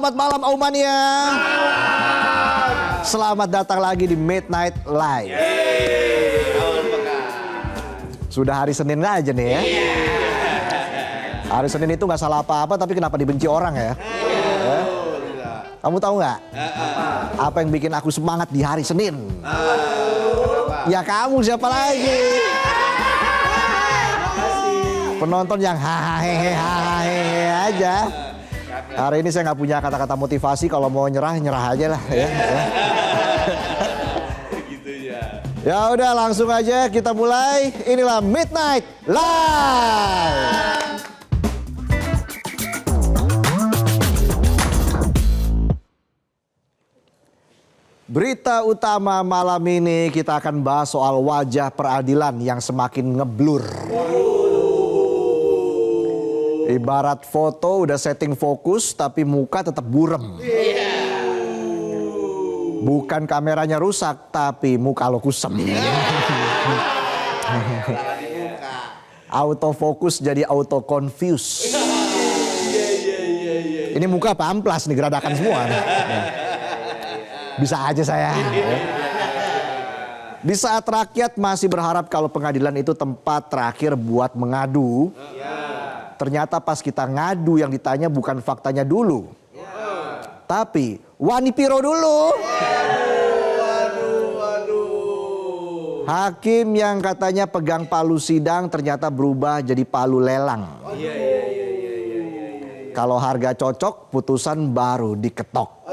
Selamat malam Aumania. Selamat datang lagi di Midnight Live. Sudah hari Senin aja nih ya. Hari Senin itu nggak salah apa-apa, tapi kenapa dibenci orang ya? Kamu tahu nggak? Apa yang bikin aku semangat di hari Senin? Ya kamu, siapa lagi? Penonton yang hahaha aja. Hari ini saya nggak punya kata-kata motivasi, kalau mau nyerah aja lah ya. Gitu ya. Ya udah langsung aja kita mulai. Inilah Midnight Live. Berita utama malam ini kita akan bahas soal wajah peradilan yang semakin ngeblur. Ibarat foto udah setting fokus tapi muka tetap burem. Bukan kameranya rusak tapi muka lo kusem. Autofokus jadi auto confuse. Ini muka apa amplas nih, geradakan semua nih. Bisa aja saya. Di saat rakyat masih berharap kalau pengadilan itu tempat terakhir buat mengadu, ternyata pas kita ngadu yang ditanya bukan faktanya dulu, tapi wani piro dulu. Hakim yang katanya pegang palu sidang ternyata berubah jadi palu lelang. Kalau harga cocok, putusan baru diketok.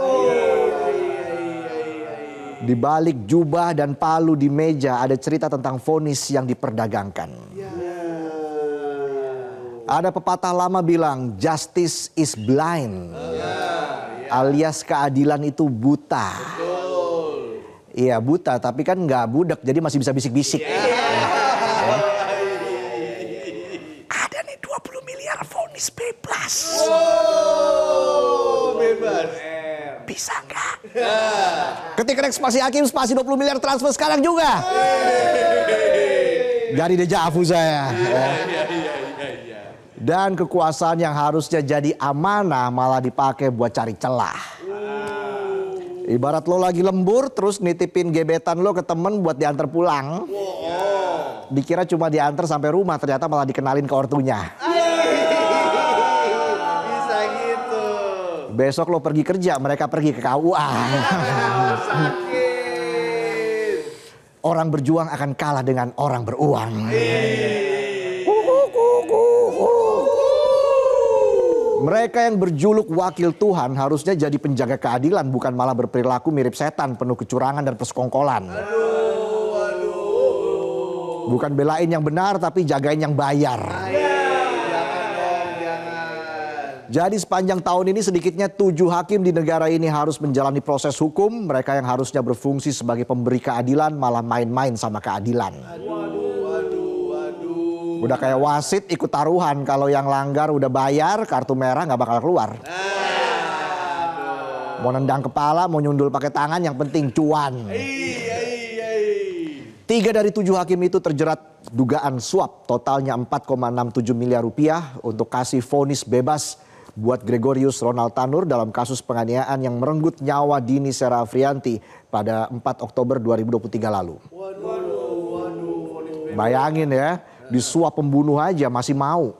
Di balik jubah dan palu di meja ada cerita tentang vonis yang diperdagangkan. Ada pepatah lama bilang justice is blind, alias keadilan itu buta. Iya buta, tapi kan nggak budak, jadi masih bisa bisik-bisik. Ada nih 20 miliar vonis bebas. Bebas. Bisa nggak? Ketik spasi hakim, spasi 20 miliar transfer sekarang juga. Dari dejavu saya. Dan kekuasaan yang harusnya jadi amanah malah dipakai buat cari celah. Ibarat lo lagi lembur terus nitipin gebetan lo ke temen buat diantar pulang. Dikira cuma diantar sampai rumah, ternyata malah dikenalin ke ortunya. Bisa gitu. Besok lo pergi kerja, mereka pergi ke KUA. Sakit. Orang berjuang akan kalah dengan orang beruang. Mereka yang berjuluk wakil Tuhan harusnya jadi penjaga keadilan, bukan malah berperilaku mirip setan penuh kecurangan dan persekongkolan. Bukan belain yang benar tapi jagain yang bayar. Jadi sepanjang tahun ini sedikitnya 7 hakim di negara ini harus menjalani proses hukum. Mereka yang harusnya berfungsi sebagai pemberi keadilan malah main-main sama keadilan. Udah kayak wasit ikut taruhan, kalau yang langgar udah bayar kartu merah nggak bakal keluar. Mau nendang kepala, mau nyundul pakai tangan, yang penting cuan. 3 dari 7 hakim itu terjerat dugaan suap, totalnya 4,67 miliar rupiah untuk kasih vonis bebas buat Gregorius Ronald Tanur dalam kasus penganiayaan yang merenggut nyawa Dini Sera Afrianti pada 4 Oktober 2023 lalu. Bayangin ya, disuap pembunuh aja masih mau.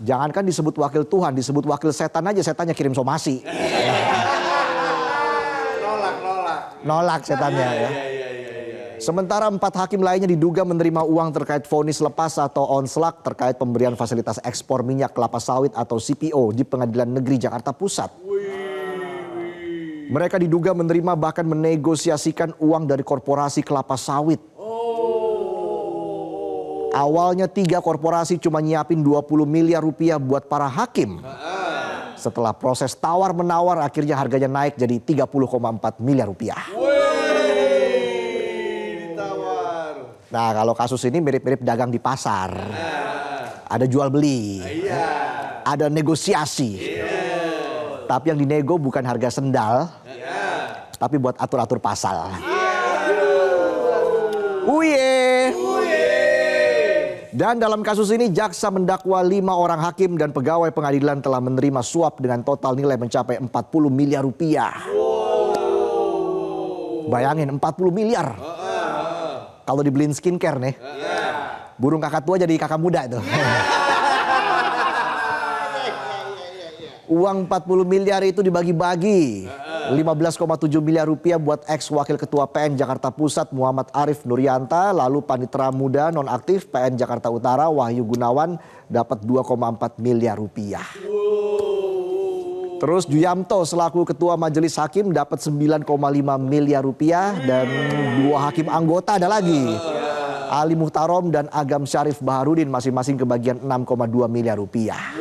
Jangankan disebut wakil Tuhan, disebut wakil setan aja setannya kirim somasi. Nolak setannya ya. Sementara 4 hakim lainnya diduga menerima uang terkait vonis lepas atau onslak terkait pemberian fasilitas ekspor minyak kelapa sawit atau CPO di Pengadilan Negeri Jakarta Pusat. Mereka diduga menerima bahkan menegosiasikan uang dari korporasi kelapa sawit. Awalnya 3 korporasi cuma nyiapin 20 miliar rupiah buat para hakim. Setelah proses tawar-menawar akhirnya harganya naik jadi 30,4 miliar rupiah. Nah kalau kasus ini mirip-mirip dagang di pasar. Ada jual beli. Ada negosiasi. Tapi yang dinego bukan harga sendal. Tapi buat atur-atur pasal. Dan dalam kasus ini jaksa mendakwa 5 orang hakim dan pegawai pengadilan telah menerima suap dengan total nilai mencapai 40 miliar rupiah. Bayangin 40 miliar. Kalau dibeliin skincare nih, burung kakak tua jadi kakak muda itu. Uang 40 miliar itu dibagi-bagi. 15,7 miliar rupiah buat ex wakil ketua PN Jakarta Pusat Muhammad Arif Nurianta, lalu panitera muda nonaktif PN Jakarta Utara Wahyu Gunawan dapat 2,4 miliar rupiah. Terus Juyamto selaku ketua majelis hakim dapat 9,5 miliar rupiah dan 2 hakim anggota ada lagi. Ali Muhtarom dan Agam Syarif Baharudin masing-masing kebagian 6,2 miliar rupiah.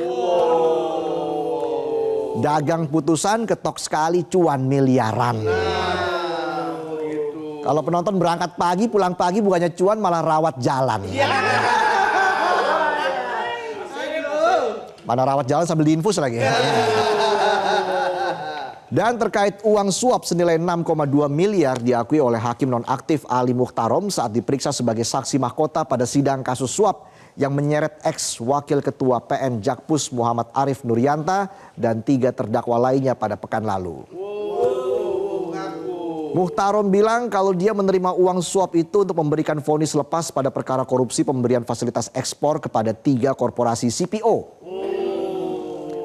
Dagang putusan ketok sekali cuan miliaran. Kalau penonton berangkat pagi pulang pagi bukannya cuan malah rawat jalan. Mana rawat jalan sambil diinfus lagi. Dan terkait uang suap senilai 6,2 miliar diakui oleh hakim nonaktif Ali Muhtarom saat diperiksa sebagai saksi mahkota pada sidang kasus suap yang menyeret ex wakil ketua PN Jakpus Muhammad Arif Nurianta dan 3 terdakwa lainnya pada pekan lalu. Muhtarom bilang kalau dia menerima uang suap itu untuk memberikan vonis lepas pada perkara korupsi pemberian fasilitas ekspor kepada 3 korporasi CPO.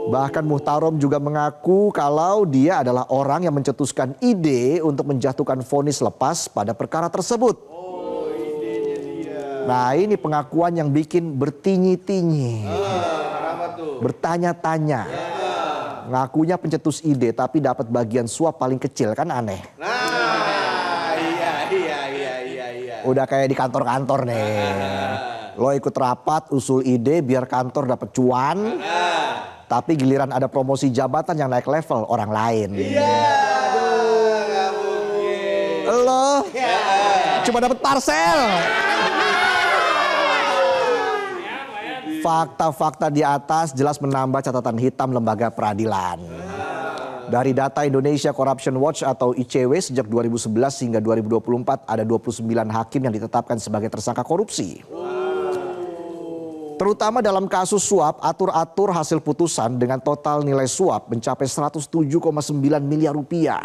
Bahkan Muhtarom juga mengaku kalau dia adalah orang yang mencetuskan ide untuk menjatuhkan vonis lepas pada perkara tersebut. Nah ini pengakuan yang bikin bertinyi-tinyi, bertanya-tanya. Ngakunya pencetus ide tapi dapat bagian suap paling kecil, kan aneh. Iya. Udah kayak di kantor-kantor nih. Lo ikut rapat usul ide biar kantor dapat cuan. Tapi giliran ada promosi jabatan yang naik level orang lain. Lo cuma dapat parcel. Fakta-fakta di atas jelas menambah catatan hitam lembaga peradilan. Dari data Indonesia Corruption Watch atau ICW sejak 2011 hingga 2024 ada 29 hakim yang ditetapkan sebagai tersangka korupsi. Terutama dalam kasus suap, atur-atur hasil putusan dengan total nilai suap mencapai 107,9 miliar rupiah.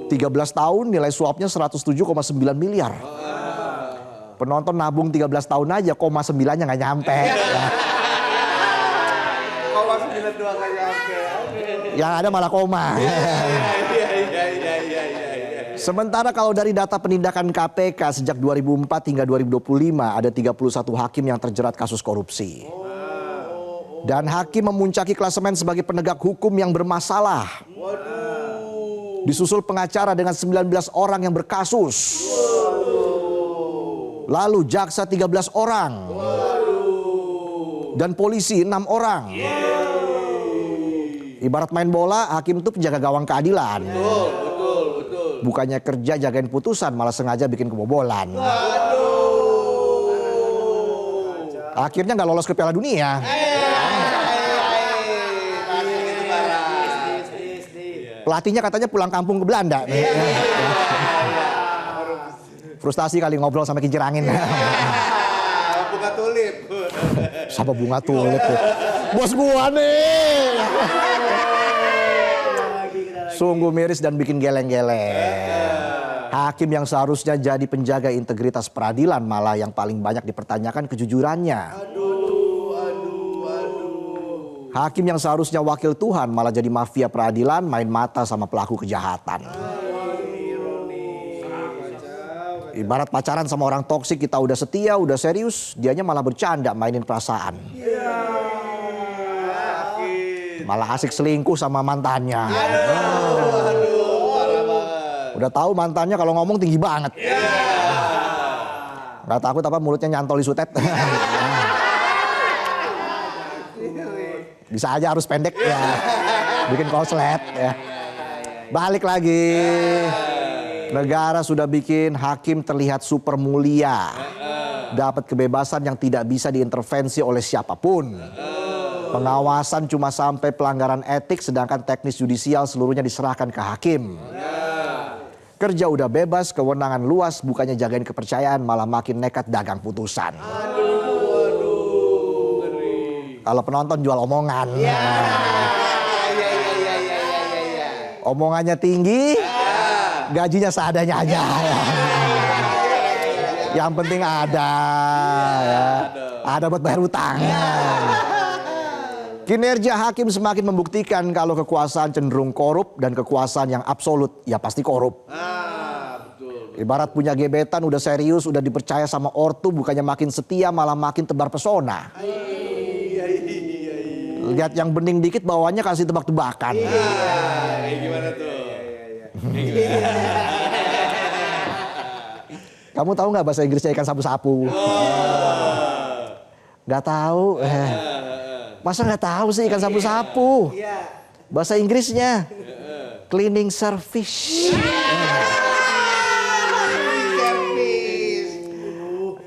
13 tahun nilai suapnya 107,9 miliar. Penonton nabung 13 tahun aja, 0,9-nya nggak nyampe. 0,9 doang nggak nyampe. Yang ada malah koma. Sementara kalau dari data penindakan KPK sejak 2004 hingga 2025 ada 31 hakim yang terjerat kasus korupsi. Dan hakim memuncaki klasemen sebagai penegak hukum yang bermasalah. Disusul pengacara dengan 19 orang yang berkasus. Lalu jaksa 13 orang. Dan polisi 6 orang. Ibarat main bola, hakim itu penjaga gawang keadilan. Betul. Bukannya kerja jagain putusan, malah sengaja bikin kebobolan. Akhirnya nggak lolos ke Piala Dunia. Pelatihnya katanya pulang kampung ke Belanda. Frustasi kali ngobrol sama kincir angin. Bunga tulip. Sama bunga tulip. Bos gua nih. Sungguh miris dan bikin geleng-geleng. Hakim yang seharusnya jadi penjaga integritas peradilan malah yang paling banyak dipertanyakan kejujurannya. Hakim yang seharusnya wakil Tuhan malah jadi mafia peradilan, main mata sama pelaku kejahatan. Ibarat pacaran sama orang toksik, kita udah setia, udah serius, dianya malah bercanda mainin perasaan. Malah asik selingkuh sama mantannya. Udah tahu mantannya kalau ngomong tinggi banget. Gak takut apa mulutnya nyantol di sutet. Bisa aja harus pendek ya. Bikin konslet ya. Balik lagi. Negara sudah bikin hakim terlihat super mulia. Dapat kebebasan yang tidak bisa diintervensi oleh siapapun. Pengawasan cuma sampai pelanggaran etik sedangkan teknis yudisial seluruhnya diserahkan ke hakim. Kerja udah bebas, kewenangan luas, bukannya jagain kepercayaan, malah makin nekat dagang putusan. Kalau penonton jual omongan. Omongannya tinggi, gajinya seadanya aja. Yang penting ada, ya. Ada buat bayar utang. Kinerja hakim semakin membuktikan kalau kekuasaan cenderung korup dan kekuasaan yang absolut ya pasti korup. Betul. Ibarat punya gebetan udah serius, udah dipercaya sama ortu, bukannya makin setia malah makin tebar pesona. Lihat yang bening dikit bawaannya kasih tebak-tebakan. Gimana tuh? Kamu tahu nggak bahasa Inggrisnya ikan sapu-sapu? Nggak tahu. Masa nggak tahu sih ikan sapu-sapu? Bahasa Inggrisnya cleaning service.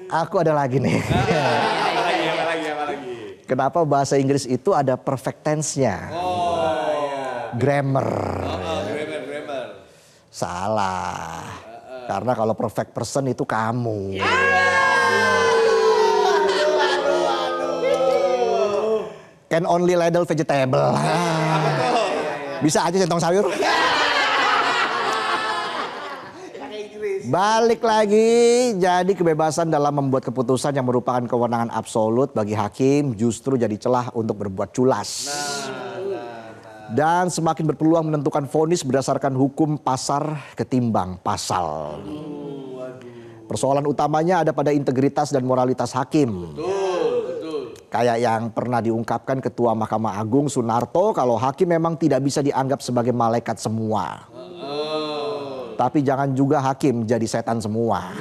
Aku ada lagi nih. Apa lagi? Kenapa bahasa Inggris itu ada perfect tense-nya? Grammar. Grammar. Salah. Karena kalau perfect person itu kamu. Can only ladle vegetable. Bisa aja centong sayur. Balik lagi, jadi kebebasan dalam membuat keputusan yang merupakan kewenangan absolut bagi hakim justru jadi celah untuk berbuat culas. Dan semakin berpeluang menentukan vonis berdasarkan hukum pasar ketimbang pasal. Persoalan utamanya ada pada integritas dan moralitas hakim. Kayak yang pernah diungkapkan Ketua Mahkamah Agung Sunarto, kalau hakim memang tidak bisa dianggap sebagai malaikat semua. Tapi jangan juga hakim jadi setan semua.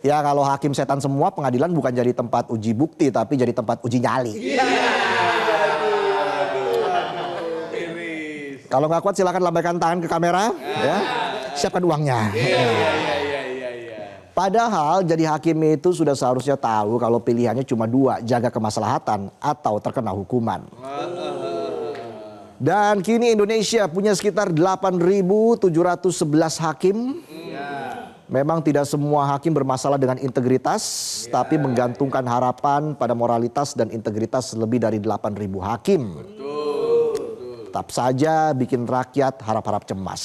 Ya kalau hakim setan semua, pengadilan bukan jadi tempat uji bukti, tapi jadi tempat uji nyali. Kalau nggak kuat silakan lambaikan tangan ke kamera, ya. Siapkan uangnya. Padahal jadi hakim itu sudah seharusnya tahu kalau pilihannya cuma dua, jaga kemaslahatan atau terkena hukuman. Dan kini Indonesia punya sekitar 8.711 hakim. Memang tidak semua hakim bermasalah dengan integritas, tapi menggantungkan harapan pada moralitas dan integritas lebih dari 8.000 hakim. Tetap saja bikin rakyat harap-harap cemas.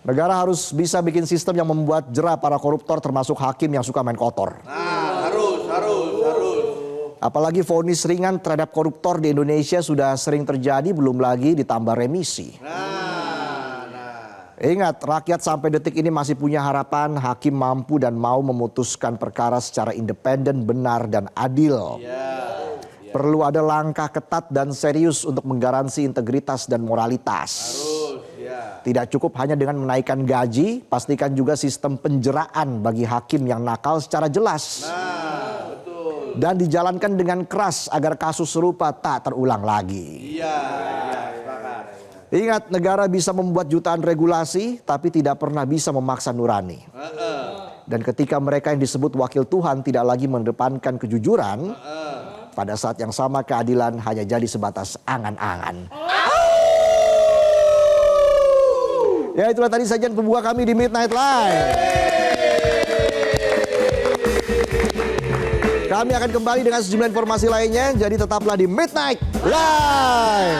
Negara harus bisa bikin sistem yang membuat jera para koruptor termasuk hakim yang suka main kotor. Harus. Apalagi vonis ringan terhadap koruptor di Indonesia sudah sering terjadi, belum lagi ditambah remisi. Ingat, rakyat sampai detik ini masih punya harapan hakim mampu dan mau memutuskan perkara secara independen, benar dan adil. Perlu ada langkah ketat dan serius untuk menggaransi integritas dan moralitas. Tidak cukup hanya dengan menaikkan gaji, pastikan juga sistem penjeraan bagi hakim yang nakal secara jelas. Dan dijalankan dengan keras agar kasus serupa tak terulang lagi. Ingat, negara bisa membuat jutaan regulasi, tapi tidak pernah bisa memaksa nurani. Dan ketika mereka yang disebut wakil Tuhan tidak lagi mengedepankan kejujuran, pada saat yang sama keadilan hanya jadi sebatas angan-angan. Ya itulah tadi sajian pembuka kami di Midnight Live. Kami akan kembali dengan sejumlah informasi lainnya, jadi tetaplah di Midnight Live.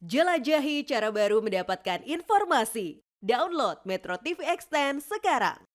Jelajahi cara baru mendapatkan informasi. Download Metro TV Extend sekarang.